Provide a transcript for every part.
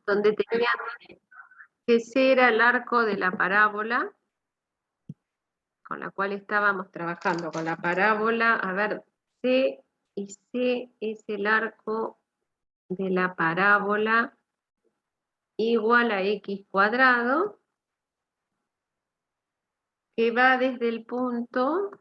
donde tenía que C era el arco de la parábola, con la cual estábamos trabajando, con la parábola, a ver, C y C es el arco de la parábola igual a x cuadrado, que va desde el punto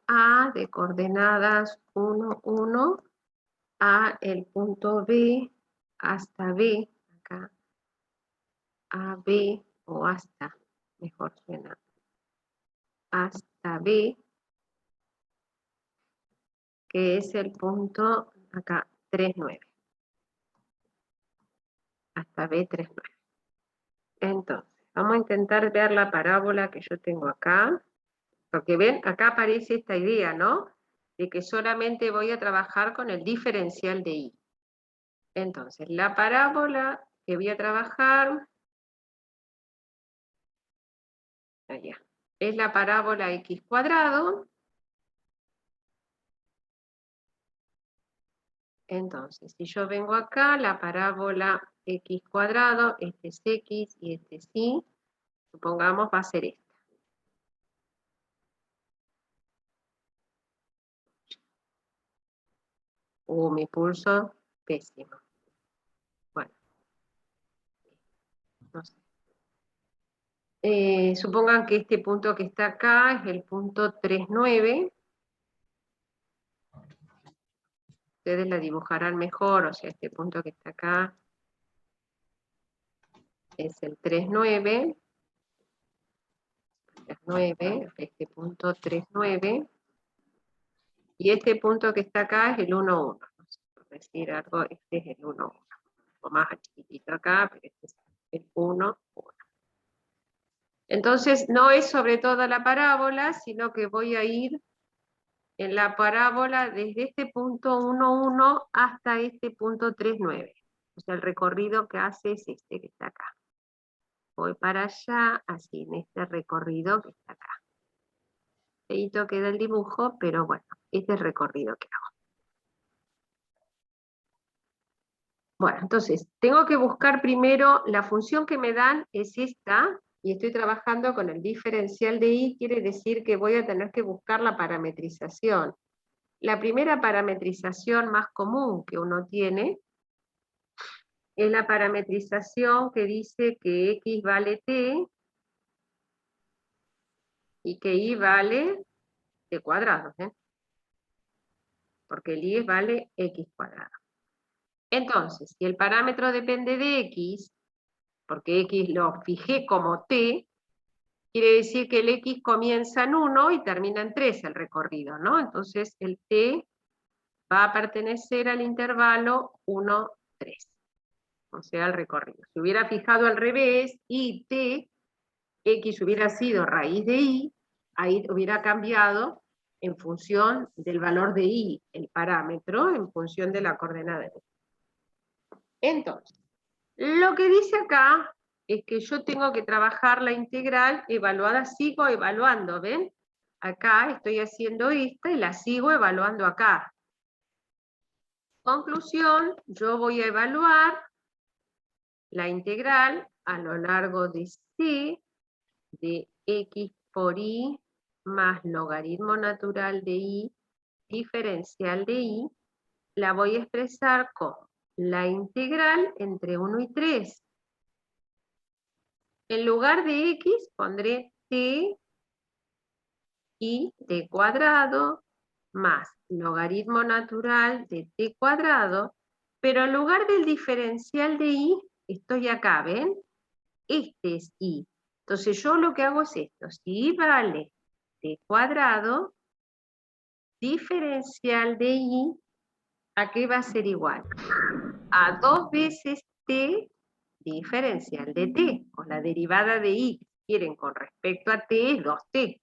A de coordenadas 1, 1 a el punto B hasta B, acá, a B o hasta, mejor suena, hasta B, que es el punto acá, 3, 9. Hasta B, 3, 9. Entonces, vamos a intentar ver la parábola que yo tengo acá, porque ven, acá aparece esta idea, ¿no? De que solamente voy a trabajar con el diferencial de y. Entonces, la parábola que voy a trabajar, allá, es la parábola x cuadrado. Entonces, si yo vengo acá, la parábola x cuadrado, este es x y este es y, supongamos va a ser esta. Mi pulso, pésimo. Bueno, no sé. Supongan que este punto que está acá es el punto 3, 9. Ustedes la dibujarán mejor, o sea, este punto que está acá es el 3, 9. 9, este punto 3, 9. Y este punto que está acá es el 1, 1. No sé, por decir algo, este es el 1, 1. O más chiquitito acá, pero este es el 1, 1. Entonces, no es sobre toda la parábola, sino que voy a ir en la parábola desde este punto 1, 1 hasta este punto 3, 9. O sea, el recorrido que hace es este que está acá. Voy para allá, así, en este recorrido que está acá. Feito queda el dibujo, pero bueno, este es el recorrido que hago. Bueno, entonces, tengo que buscar primero, la función que me dan es esta, y estoy trabajando con el diferencial de y, quiere decir que voy a tener que buscar la parametrización. La primera parametrización más común que uno tiene es la parametrización que dice que x vale t y que y vale t cuadrado, ¿eh? Porque el y vale x cuadrado. Entonces, si el parámetro depende de x, porque x lo fijé como t, quiere decir que el x comienza en 1 y termina en 3 el recorrido, ¿no? Entonces el t va a pertenecer al intervalo 1, 3. O sea, el recorrido. Si hubiera fijado al revés, y t, x hubiera sido raíz de y, ahí hubiera cambiado en función del valor de y, el parámetro, en función de la coordenada de y. Entonces, lo que dice acá es que yo tengo que trabajar la integral evaluada, sigo evaluando, ¿ven? Acá estoy haciendo esta y la sigo evaluando acá. Conclusión, yo voy a evaluar la integral a lo largo de c de x por y más logaritmo natural de y diferencial de y, la voy a expresar como la integral entre 1 y 3. En lugar de x pondré t y t cuadrado más logaritmo natural de t cuadrado, pero en lugar del diferencial de y, estoy acá, ¿ven? Este es y. Entonces yo lo que hago es esto, si y vale t cuadrado, diferencial de y, ¿a qué va a ser igual? A 2 veces t diferencial de t, o la derivada de y, si quieren, con respecto a t, es 2t.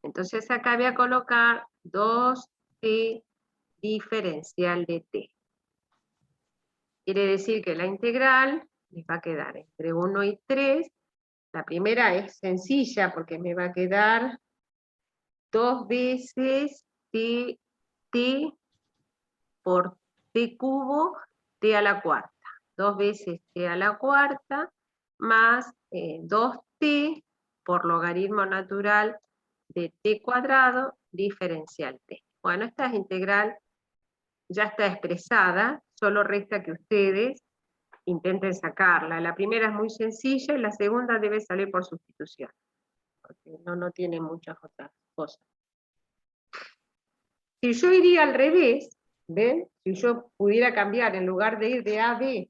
Entonces acá voy a colocar 2t diferencial de t. Quiere decir que la integral les va a quedar entre 1 y 3. La primera es sencilla porque me va a quedar 2 veces t por t cubo, t a la cuarta. 2 veces t a la cuarta más 2t por logaritmo natural de t cuadrado diferencial t. Bueno, esta integral ya está expresada, solo resta que ustedes intenten sacarla. La primera es muy sencilla y la segunda debe salir por sustitución, porque no tiene muchas otras cosas. Si yo iría al revés, ¿ven? Si yo pudiera cambiar, en lugar de ir de A a B,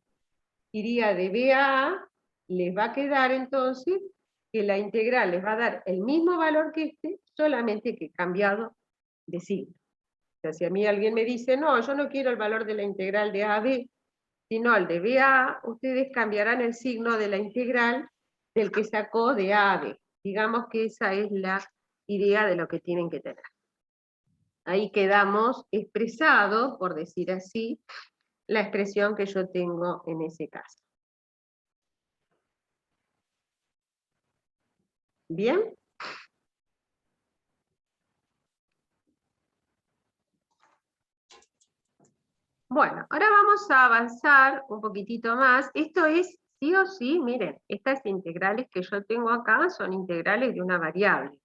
iría de B a A, les va a quedar entonces que la integral les va a dar el mismo valor que este, solamente que cambiado de signo. O sea, si a mí alguien me dice, no, yo no quiero el valor de la integral de A a B, sino al de B a A, ustedes cambiarán el signo de la integral del que sacó de A a B. Digamos que esa es la idea de lo que tienen que tener. Ahí quedamos expresado, por decir así, la expresión que yo tengo en ese caso. ¿Bien? Bueno, ahora vamos a avanzar un poquitito más. Esto es sí o sí, miren, estas integrales que yo tengo acá son integrales de una variable.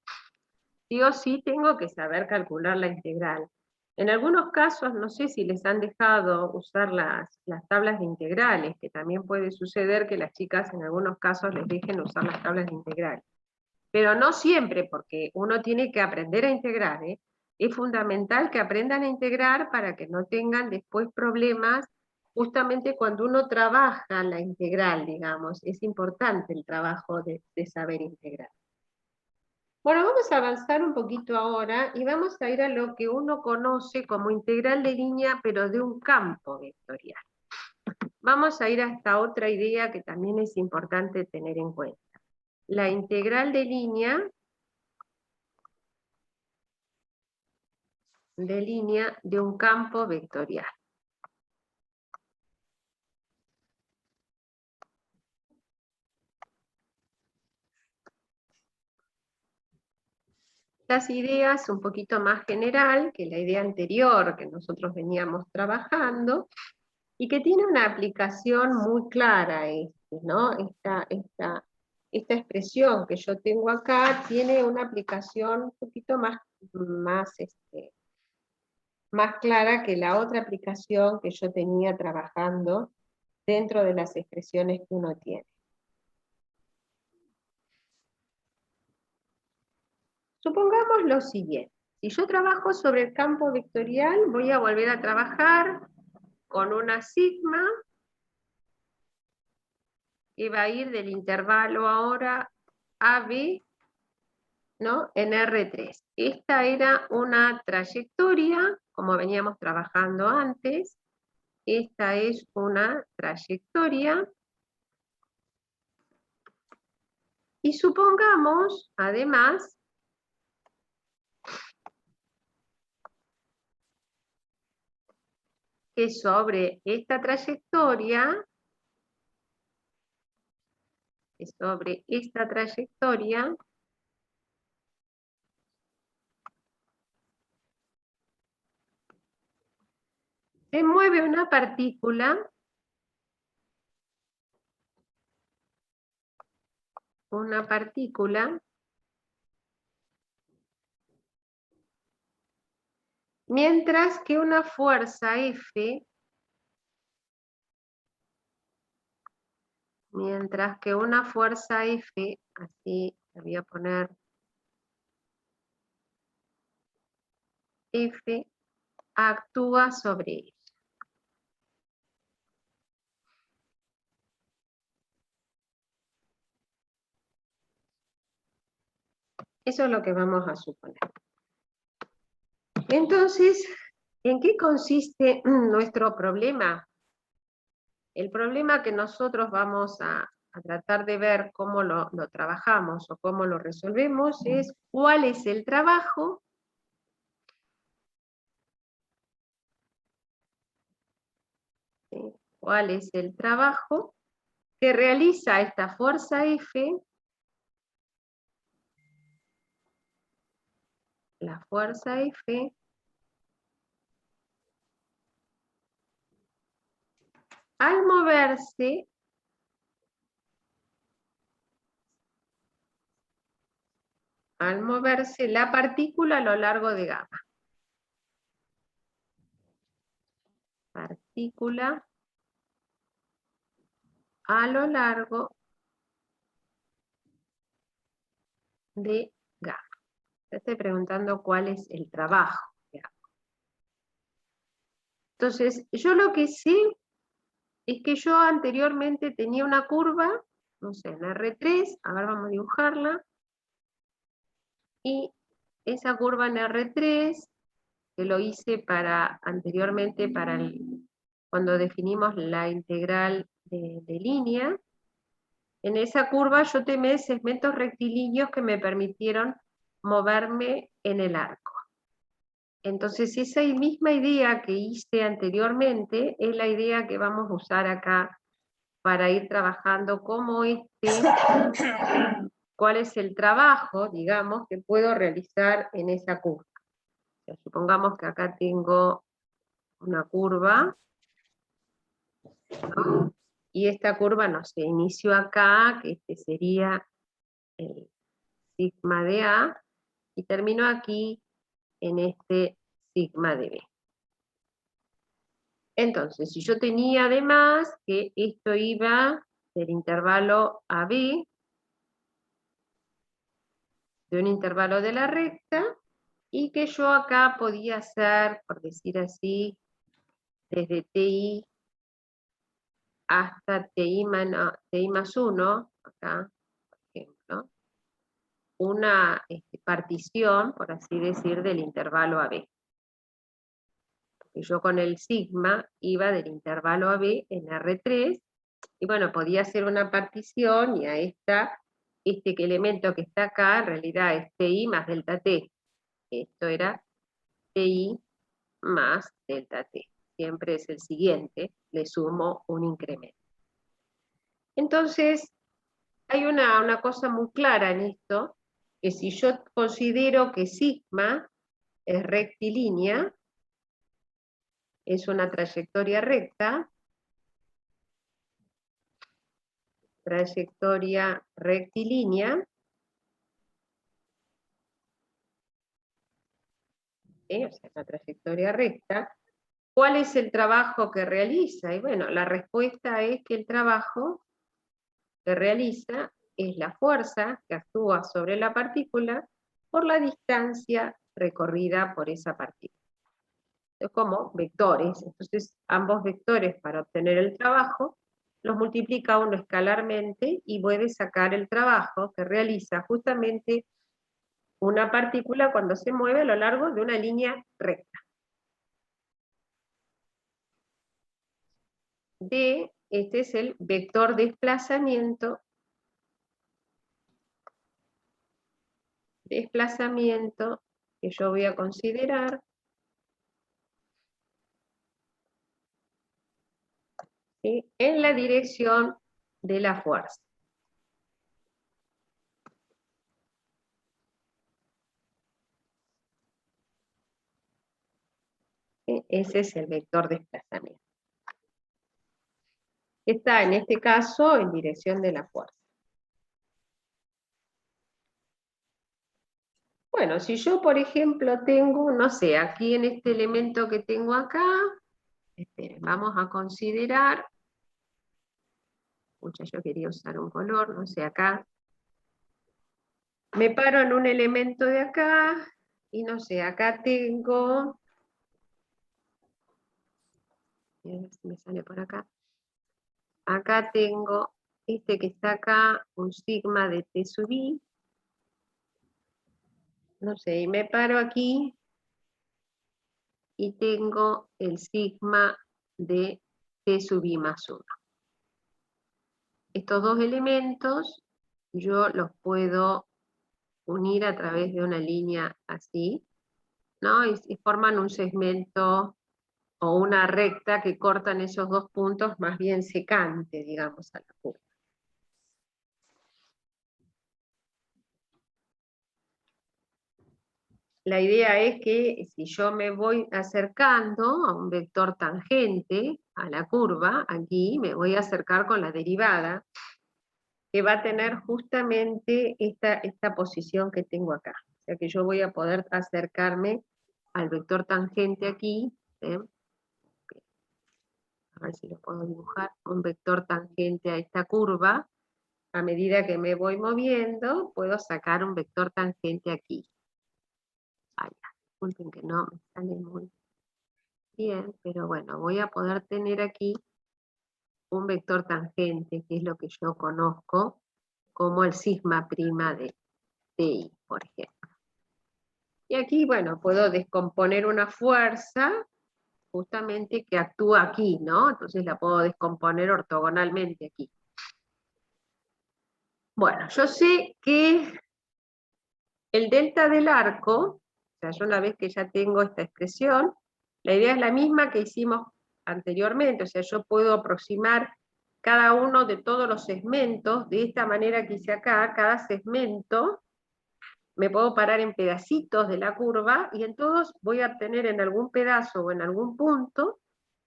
Sí o sí tengo que saber calcular la integral. En algunos casos, no sé si les han dejado usar las tablas de integrales, que también puede suceder que las chicas en algunos casos les dejen usar las tablas de integrales. Pero no siempre, porque uno tiene que aprender a integrar, ¿eh? Es fundamental que aprendan a integrar para que no tengan después problemas, justamente cuando uno trabaja la integral, digamos. Es importante el trabajo de saber integrar. Bueno, vamos a avanzar un poquito ahora y vamos a ir a lo que uno conoce como integral de línea, pero de un campo vectorial. Vamos a ir a esta otra idea que también es importante tener en cuenta. La integral de línea de un campo vectorial. Las ideas un poquito más general que la idea anterior que nosotros veníamos trabajando y que tiene una aplicación muy clara, ¿no? Esta expresión que yo tengo acá tiene una aplicación un poquito más clara que la otra aplicación que yo tenía trabajando dentro de las expresiones que uno tiene. Supongamos lo siguiente. Si yo trabajo sobre el campo vectorial, voy a volver a trabajar con una sigma que va a ir del intervalo ahora AB, ¿no? En R3. Esta era una trayectoria, como veníamos trabajando antes. Esta es una trayectoria. Y supongamos, además, que sobre esta trayectoria, se mueve una partícula, mientras que una fuerza F, así le voy a poner F, actúa sobre ella. Eso es lo que vamos a suponer. Entonces, ¿en qué consiste nuestro problema? El problema que nosotros vamos a tratar de ver cómo lo trabajamos o cómo lo resolvemos es cuál es el trabajo que realiza esta fuerza F la fuerza F al moverse la partícula a lo largo de gamma. Partícula a lo largo de gamma. Te estoy preguntando cuál es el trabajo que hago. Entonces, yo lo que sé es que yo anteriormente tenía una curva, no sé, en R3, a ver, vamos a dibujarla, y esa curva en R3, que lo hice anteriormente cuando definimos la integral de línea, en esa curva yo tomé segmentos rectilíneos que me permitieron moverme en el arco. Entonces esa misma idea que hice anteriormente es la idea que vamos a usar acá para ir trabajando como cuál es el trabajo, digamos, que puedo realizar en esa curva. O sea, supongamos que acá tengo una curva, ¿no? Y esta curva, no sé, inició acá, que este sería el sigma de A, y terminó aquí en este sigma de B. Entonces, si yo tenía además que esto iba del intervalo AB, de un intervalo de la recta, y que yo acá podía hacer, por decir así, desde TI hasta TI más 1, acá, por ejemplo, una partición, por así decir, del intervalo AB. Porque yo con el sigma iba del intervalo AB en R3, y bueno, podía hacer una partición, y a este elemento que está acá, en realidad es TI más delta T. Esto era TI más delta T. Siempre es el siguiente, le sumo un incremento. Entonces, hay una cosa muy clara en esto, que si yo considero que sigma es rectilínea, es una trayectoria recta, trayectoria rectilínea, o sea, una trayectoria recta, ¿cuál es el trabajo que realiza? Y bueno, la respuesta es que el trabajo que realiza es la fuerza que actúa sobre la partícula por la distancia recorrida por esa partícula. Es como vectores, entonces ambos vectores para obtener el trabajo los multiplica uno escalarmente y puede sacar el trabajo que realiza justamente una partícula cuando se mueve a lo largo de una línea recta. Este es el vector desplazamiento que yo voy a considerar ¿sí? En la dirección de la fuerza. ¿Sí? Ese es el vector desplazamiento. Está en este caso en dirección de la fuerza. Bueno, si yo, por ejemplo, tengo, no sé, aquí en este elemento que tengo acá, esperen, vamos a considerar, yo quería usar un color, no sé, acá, me paro en un elemento de acá, y no sé, acá tengo, a ver si me sale por acá, acá tengo este que está acá, un sigma de T sub I, no sé, y me paro aquí, y tengo el sigma de T sub I más 1. Estos dos elementos yo los puedo unir a través de una línea así, ¿no? Y forman un segmento o una recta que cortan esos dos puntos más bien secante, digamos, a la curva. la idea es que si yo me voy acercando a un vector tangente a la curva, aquí me voy a acercar con la derivada, que va a tener justamente esta posición que tengo acá. O sea que yo voy a poder acercarme al vector tangente aquí, ¿eh? A ver si lo puedo dibujar, un vector tangente a esta curva. A medida que me voy moviendo, puedo sacar un vector tangente aquí. Ay, disculpen que no me sale muy bien, pero bueno, voy a poder tener aquí un vector tangente, que es lo que yo conozco como el sigma prima de TI, por ejemplo. Y aquí, bueno, puedo descomponer una fuerza justamente que actúa aquí, ¿no? Entonces la puedo descomponer ortogonalmente aquí. Bueno, yo sé que el delta del arco, o sea, yo una vez que ya tengo esta expresión, la idea es la misma que hicimos anteriormente, o sea, yo puedo aproximar cada uno de todos los segmentos, de esta manera que hice acá, cada segmento, me puedo parar en pedacitos de la curva, y en todos voy a obtener en algún pedazo o en algún punto,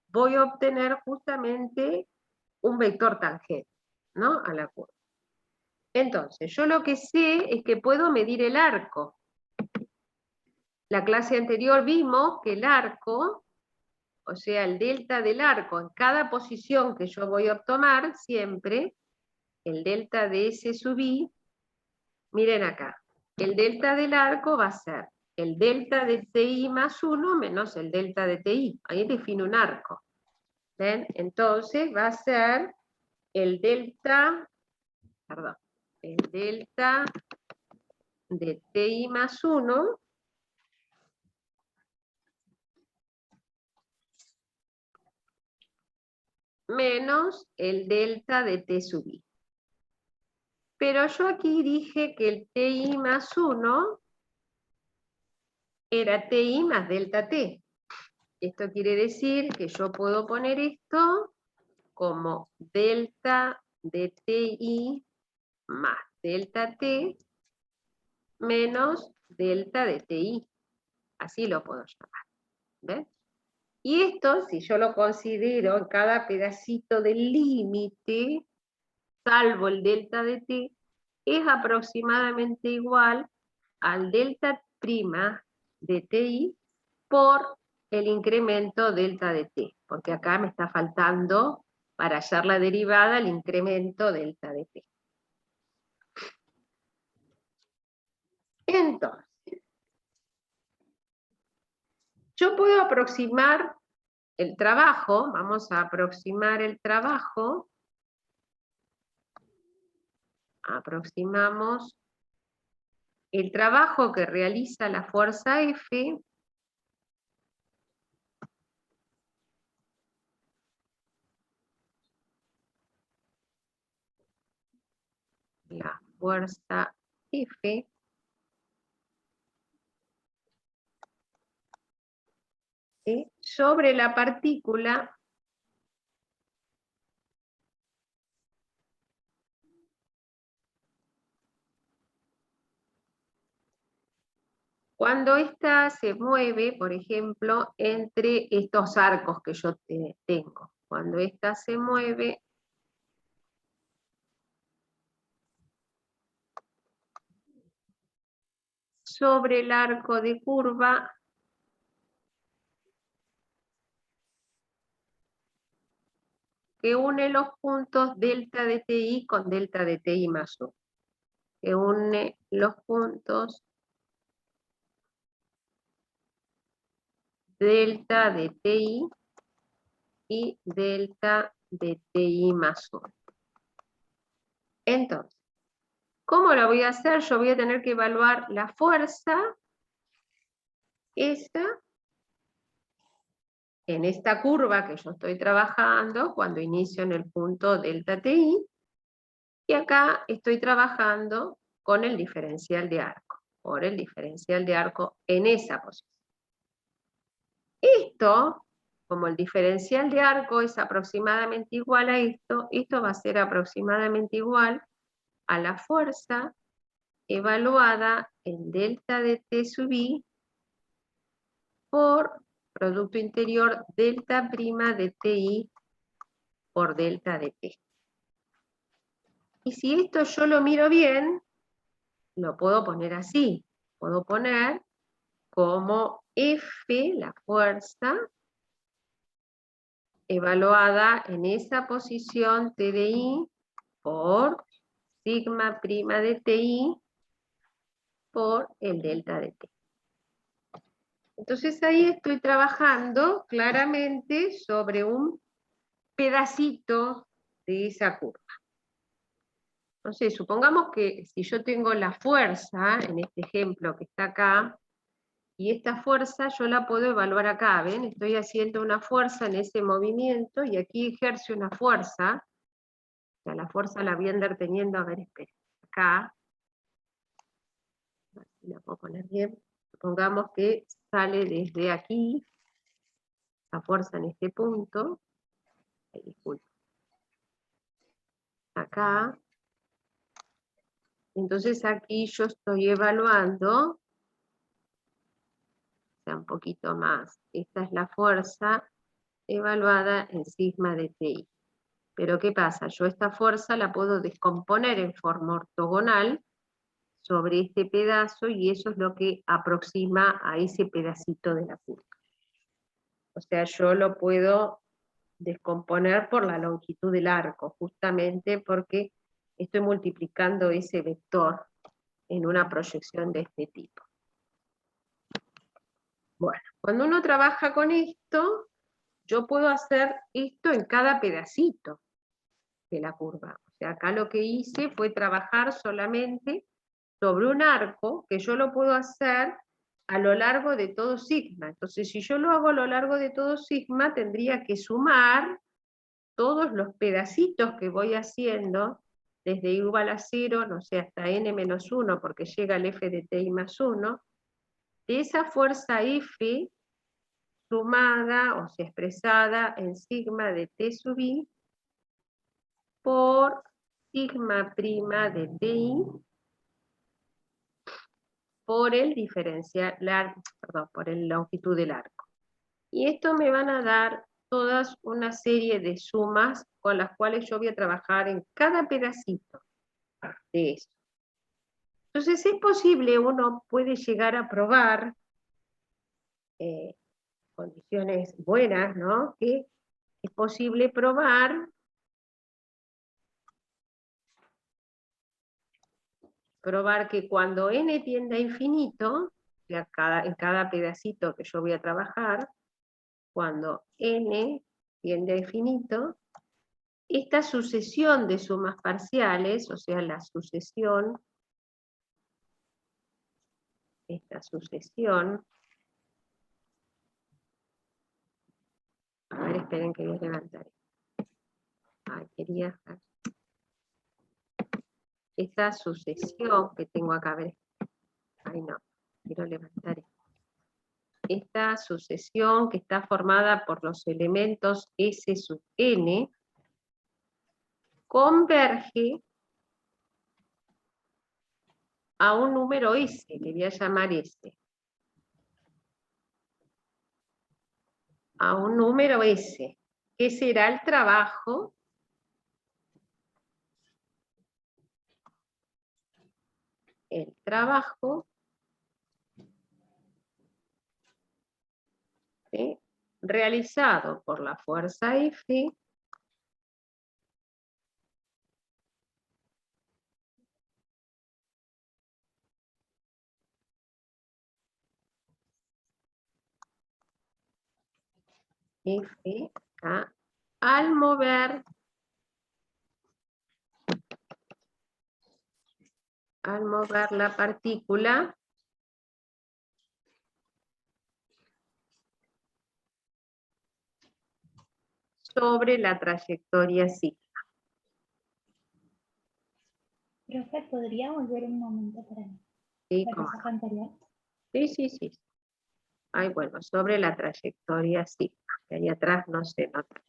voy a obtener justamente un vector tangente, ¿no? A la curva. Entonces, yo lo que sé es que puedo medir el arco. La clase anterior vimos que el arco, o sea, el delta del arco en cada posición que yo voy a tomar, siempre, el delta de S sub I, miren acá, el delta del arco va a ser el delta de TI más 1 menos el delta de TI. Ahí defino un arco. ¿Ven? Entonces va a ser el delta, perdón, el delta de TI más 1 menos el delta de T sub I. Pero yo aquí dije que el TI más 1 era TI más delta T. Esto quiere decir que yo puedo poner esto como delta de TI más delta T menos delta de TI. Así lo puedo llamar. ¿Ves? Y esto, si yo lo considero en cada pedacito del límite, salvo el delta de T, es aproximadamente igual al delta prima de TI por el incremento delta de T, porque acá me está faltando, para hallar la derivada, el incremento delta de T. Entonces, yo puedo aproximar el trabajo, vamos a aproximar el trabajo, aproximamos el trabajo que realiza la fuerza F la fuerza F sobre la partícula cuando ésta se mueve, por ejemplo, entre estos arcos que yo tengo. Cuando ésta se mueve sobre el arco de curva que une los puntos delta de TI con delta de TI más 1. Que une los puntos delta de TI y delta de TI más 1. Entonces, ¿cómo lo voy a hacer? Yo voy a tener que evaluar la fuerza, esta, en esta curva que yo estoy trabajando, cuando inicio en el punto delta TI, y acá estoy trabajando con el diferencial de arco, por el diferencial de arco en esa posición. Esto, como el diferencial de arco es aproximadamente igual a esto, esto va a ser aproximadamente igual a la fuerza evaluada en delta de T sub I por Producto Interior delta prima de TI por delta de T. Y si esto yo lo miro bien, lo puedo poner así. Puedo poner como F, la fuerza, evaluada en esa posición T de I por sigma prima de TI por el delta de T. Entonces ahí estoy trabajando claramente sobre un pedacito de esa curva. Entonces, supongamos que si yo tengo la fuerza, en este ejemplo que está acá, y esta fuerza yo la puedo evaluar acá, ¿ven? Estoy haciendo una fuerza en ese movimiento, y aquí ejerce una fuerza, o sea, la fuerza la voy a andar teniendo, a ver, espera, acá, a ver si la puedo poner bien, supongamos que sale desde aquí, la fuerza en este punto, disculpe, acá, entonces aquí yo estoy evaluando, o sea, un poquito más, esta es la fuerza evaluada en sigma de TI. Pero ¿qué pasa? Yo esta fuerza la puedo descomponer en forma ortogonal sobre este pedazo, y eso es lo que aproxima a ese pedacito de la curva. O sea, yo lo puedo descomponer por la longitud del arco, justamente porque estoy multiplicando ese vector en una proyección de este tipo. Bueno, cuando uno trabaja con esto, yo puedo hacer esto en cada pedacito de la curva. O sea, acá lo que hice fue trabajar solamente sobre un arco que yo lo puedo hacer a lo largo de todo sigma. Entonces, si yo lo hago a lo largo de todo sigma, tendría que sumar todos los pedacitos que voy haciendo, desde i igual a 0, no sé, hasta n-1, porque llega el f de ti más 1, de esa fuerza F sumada, o sea, expresada en sigma de T sub I, por sigma prima de TI por el diferencial, perdón, por el longitud del arco. Y esto me van a dar todas una serie de sumas con las cuales yo voy a trabajar en cada pedacito de eso. Entonces es posible, uno puede llegar a probar condiciones buenas, ¿no? Que es posible probar que cuando n tiende a infinito, en cada pedacito que yo voy a trabajar, cuando n tiende a infinito, esta sucesión de sumas parciales, o sea, la sucesión, esta sucesión, a ver, esperen que voy a levantar. Ay, quería... Esta sucesión que tengo acá, a ver, ay no, quiero levantar esto. Esta sucesión que está formada por los elementos S sub n, converge a un número S, que voy a llamar S. A un número S, que será el trabajo ¿sí? Realizado por la fuerza F acá, al mover la partícula sobre la trayectoria sigma. Profe, ¿podría volver un momento para Sí, la cosa anterior? Sí. Ahí vuelvo, sobre la trayectoria sigma, que ahí atrás no se nota.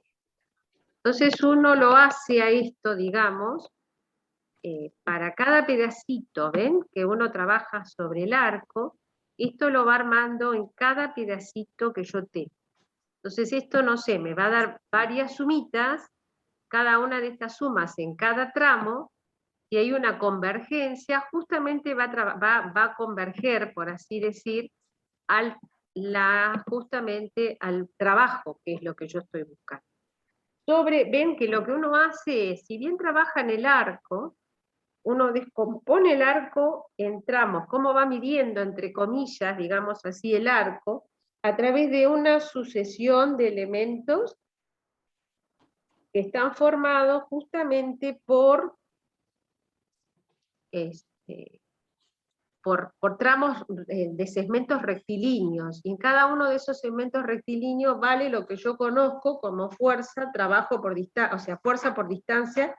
Entonces uno lo hace a esto, digamos, para cada pedacito, ¿ven? Que uno trabaja sobre el arco, esto lo va armando en cada pedacito que yo tengo. Entonces esto, no sé, me va a dar varias sumitas, cada una de estas sumas en cada tramo, y hay una convergencia, justamente va a converger, por así decir, justamente al trabajo, que es lo que yo estoy buscando. Ven que lo que uno hace es, si bien trabaja en el arco, uno descompone el arco en tramos, cómo va midiendo, entre comillas, digamos así, el arco, a través de una sucesión de elementos que están formados justamente por tramos de segmentos rectilíneos, y en cada uno de esos segmentos rectilíneos vale lo que yo conozco como fuerza, trabajo por distancia, o sea, fuerza por distancia,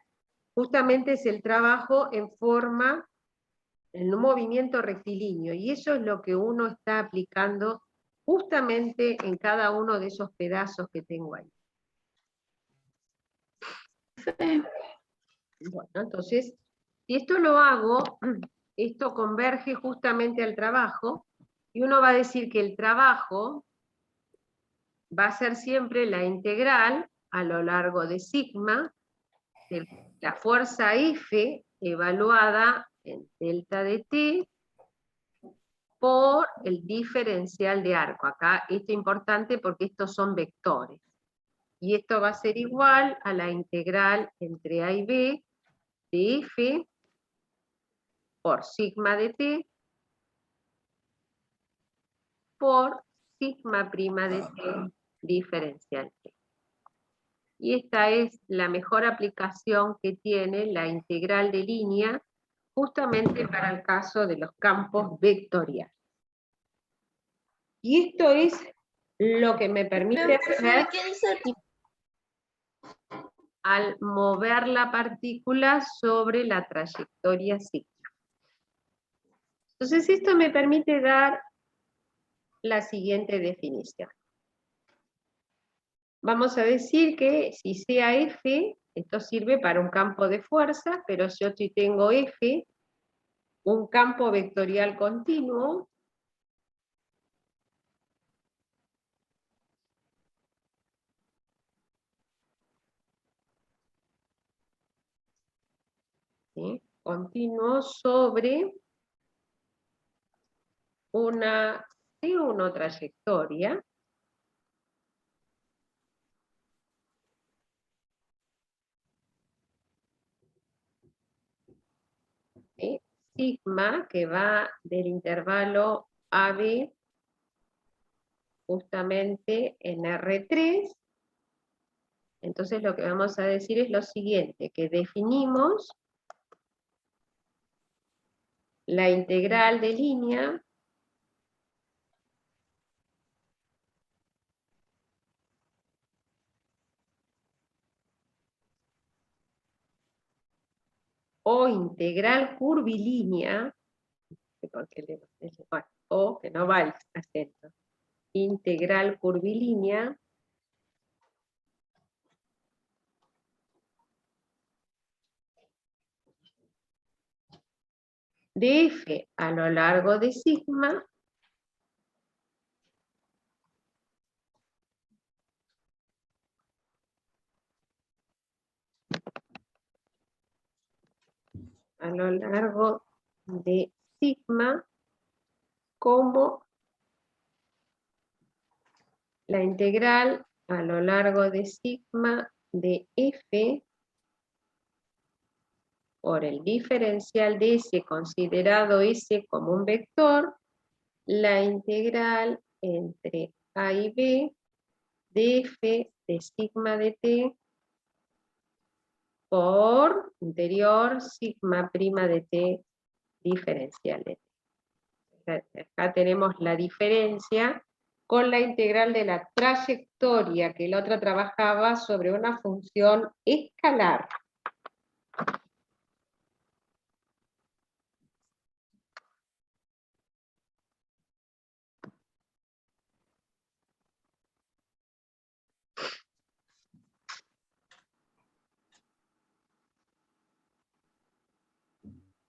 justamente es el trabajo en forma, en un movimiento rectilíneo, y eso es lo que uno está aplicando justamente en cada uno de esos pedazos que tengo ahí. Bueno, entonces, si esto lo hago, esto converge justamente al trabajo, y uno va a decir que el trabajo va a ser siempre la integral a lo largo de sigma, de la fuerza F evaluada en delta de T, por el diferencial de arco. Acá esto es importante porque estos son vectores. Y esto va a ser igual a la integral entre A y B de F por sigma de T por sigma prima de T diferencial T. Y esta es la mejor aplicación que tiene la integral de línea justamente para el caso de los campos vectoriales. Y esto es lo que me permite hacer al mover la partícula sobre la trayectoria sigma. Entonces esto me permite dar la siguiente definición. Vamos a decir que si sea F, esto sirve para un campo de fuerza, pero yo si tengo F, un campo vectorial continuo, ¿sí? Continuo sobre una C1 trayectoria, ¿sí? Sigma, que va del intervalo AB justamente en R3. Entonces lo que vamos a decir es lo siguiente, que definimos la integral de línea o integral curvilínea, o que no va el acento, integral curvilínea de F a lo largo de sigma a lo largo de sigma como la integral a lo largo de sigma de F por el diferencial de S, considerado S como un vector, la integral entre A y B de F de sigma de T por interior sigma prima de T diferencial de T. Acá tenemos la diferencia con la integral de la trayectoria, que la otra trabajaba sobre una función escalar.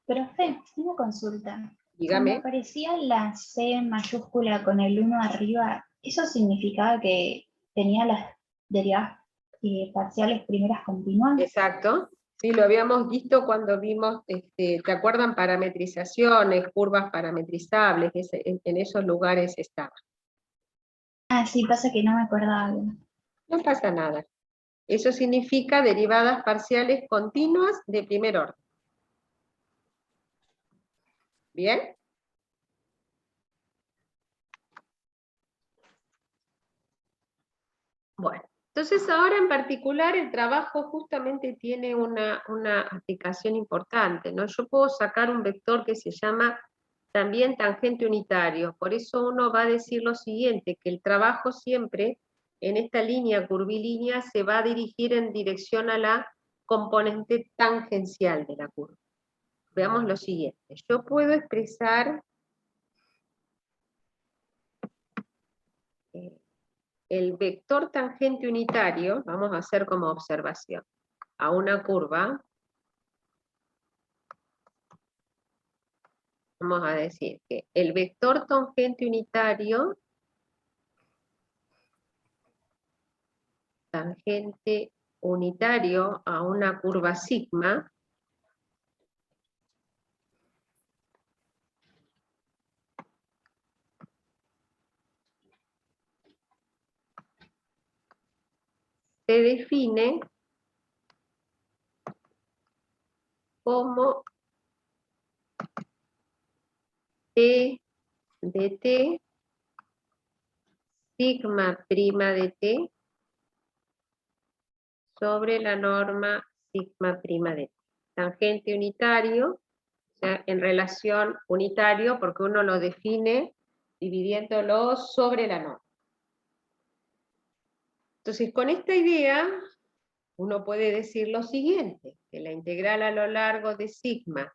Profe, una consulta. Cuando Dígame. aparecía la C mayúscula con el 1 arriba, ¿eso significaba que tenía las derivadas parciales primeras continuas? Exacto. Sí, lo habíamos visto cuando vimos, ¿te acuerdan? Parametrizaciones, curvas parametrizables, en esos lugares estaba. Ah, sí, pasa que no me acordaba bien. No pasa nada. Eso significa derivadas parciales continuas de primer orden. ¿Bien? Bueno, entonces ahora en particular el trabajo justamente tiene una aplicación importante, ¿no? Yo puedo sacar un vector que se llama también tangente unitario, por eso uno va a decir lo siguiente, que el trabajo siempre en esta línea curvilínea se va a dirigir en dirección a la componente tangencial de la curva. Veamos lo siguiente, yo puedo expresar el vector tangente unitario, vamos a hacer como observación, a una curva, vamos a decir que el vector tangente unitario a una curva sigma, se define como T de T, sigma prima de T, sobre la norma sigma prima de T. Tangente unitario, o sea, en relación unitario, porque uno lo define dividiéndolo sobre la norma. Entonces, con esta idea, uno puede decir lo siguiente, que la integral a lo largo de sigma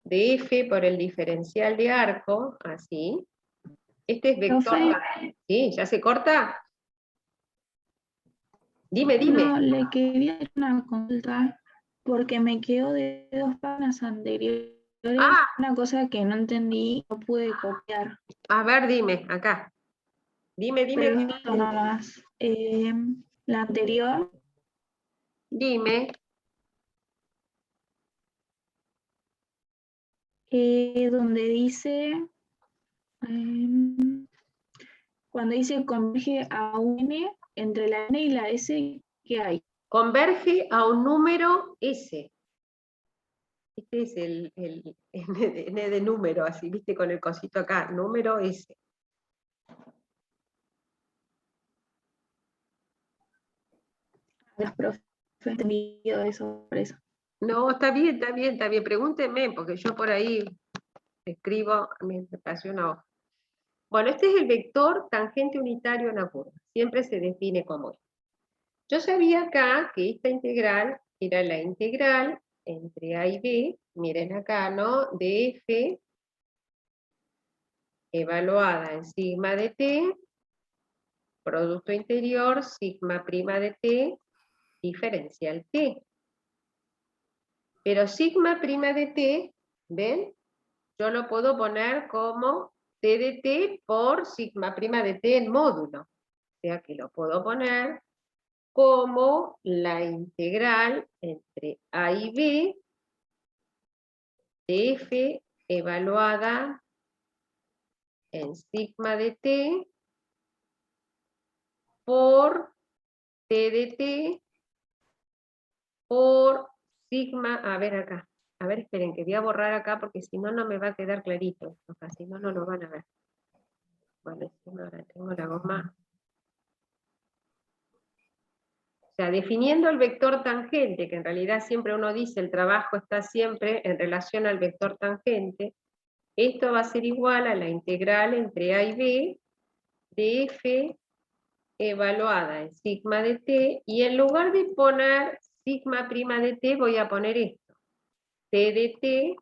de f por el diferencial de arco, así, este es vector... Profe, ¿Sí? ¿Ya se corta? Dime, dime. No, le quería hacer una consulta porque me quedo de dos páginas anteriores. Ah, Una cosa que no entendí, no pude copiar. a ver, dime, acá. Dime, dime, Pero dime. esto nada más. La anterior, Dime. donde dice, cuando dice converge a un n, entre la n y la s, ¿qué hay? Converge a un número S. Este es el N de número, así, viste, con el cosito acá, número S. Los profes han entendido eso, por eso. No, está bien, está bien, está bien. Pregúnteme, porque yo por ahí escribo, me pasé una hoja. Bueno, este es el vector tangente unitario en la curva. Siempre se define como esto. Yo sabía acá que esta integral era la integral entre A y B, miren acá, ¿no? De F evaluada en sigma de T, producto interior, sigma prima de T, diferencial T. Pero sigma prima de T, ¿ven? Yo lo puedo poner como T de T por sigma prima de T en módulo. O sea que lo puedo poner como la integral entre A y B de F evaluada en sigma de T por T de T por sigma, a ver acá, a ver, esperen, que voy a borrar acá porque si no, no me va a quedar clarito, o si no, no lo van a ver. Bueno, ahora tengo la goma. O sea, definiendo el vector tangente, que en realidad siempre uno dice el trabajo está siempre en relación al vector tangente, esto va a ser igual a la integral entre A y B de F evaluada en sigma de T, y en lugar de poner sigma prima de T, voy a poner esto, T de T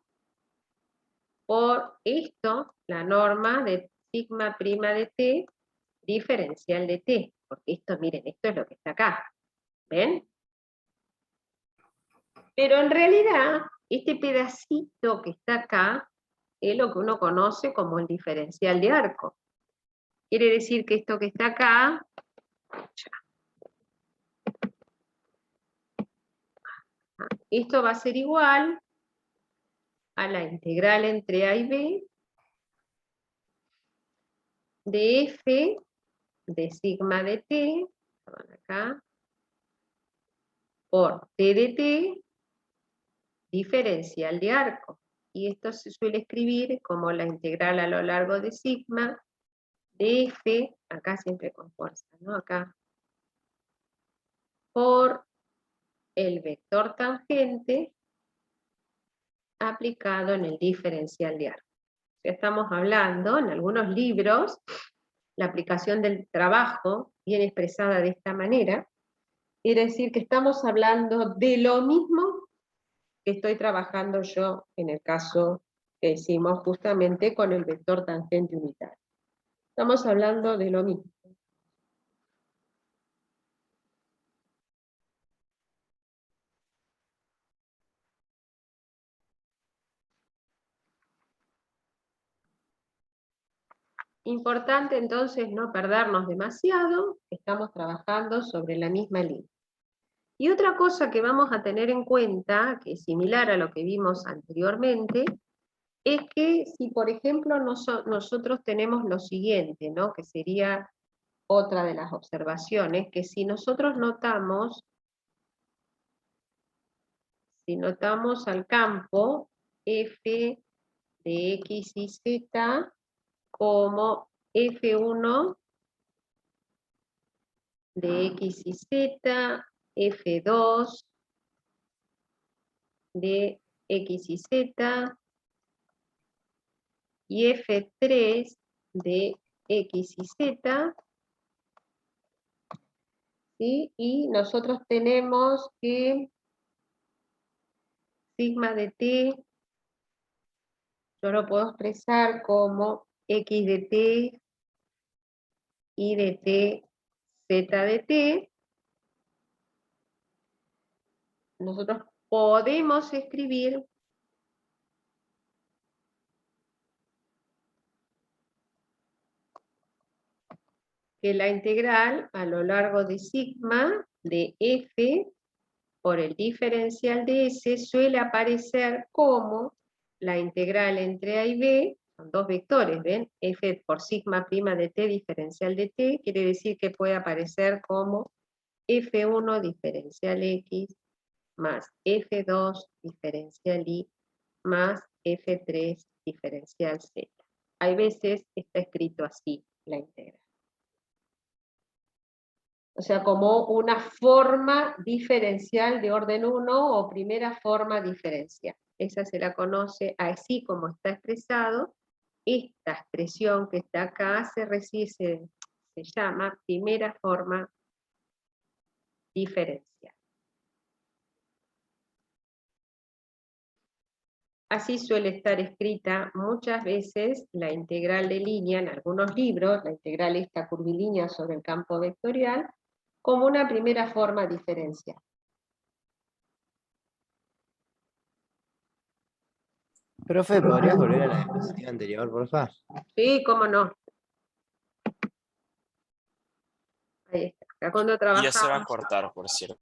por esto, la norma de sigma prima de T, diferencial de T, porque esto, miren, esto es lo que está acá, ¿ven? Pero en realidad, este pedacito que está acá, es lo que uno conoce como el diferencial de arco. Quiere decir que esto que está acá, esto va a ser igual a la integral entre A y B de f de sigma de t, acá, por t de t, diferencial de arco. Y esto se suele escribir como la integral a lo largo de sigma de f, acá siempre con fuerza, ¿no? Acá, por el vector tangente aplicado en el diferencial de arco. Ya estamos hablando, en algunos libros, la aplicación del trabajo viene expresada de esta manera, quiere decir que estamos hablando de lo mismo que estoy trabajando yo en el caso que hicimos justamente con el vector tangente unitario. Estamos hablando de lo mismo. Importante entonces no perdernos demasiado, estamos trabajando sobre la misma línea. Y otra cosa que vamos a tener en cuenta, que es similar a lo que vimos anteriormente, es que si por ejemplo nosotros tenemos lo siguiente, ¿no? Que sería otra de las observaciones, que si nosotros notamos al campo f de x y z como f1 de x y z, f2 de x y z, y f3 de x y z, ¿sí? Y nosotros tenemos que sigma de t, yo lo puedo expresar como x de t, y de t, z de t. Nosotros podemos escribir que la integral a lo largo de sigma de f por el diferencial de s suele aparecer como la integral entre a y b, son dos vectores, ¿ven? F por sigma prima de t diferencial de t, quiere decir que puede aparecer como f1 diferencial x más f2 diferencial y más f3 diferencial z. Hay veces está escrito así la integral. O sea, como una forma diferencial de orden 1 o primera forma diferencial. Esa se la conoce así como está expresado. Esta expresión que está acá se llama primera forma diferencial. Así suele estar escrita muchas veces la integral de línea en algunos libros, la integral esta curvilínea sobre el campo vectorial, como una primera forma diferencial. Profe, ¿podrías volver a la diapositiva anterior, por favor? Sí, cómo no. Ahí está. Acá cuando Y ya se va a trabajamos. cortar, por cierto.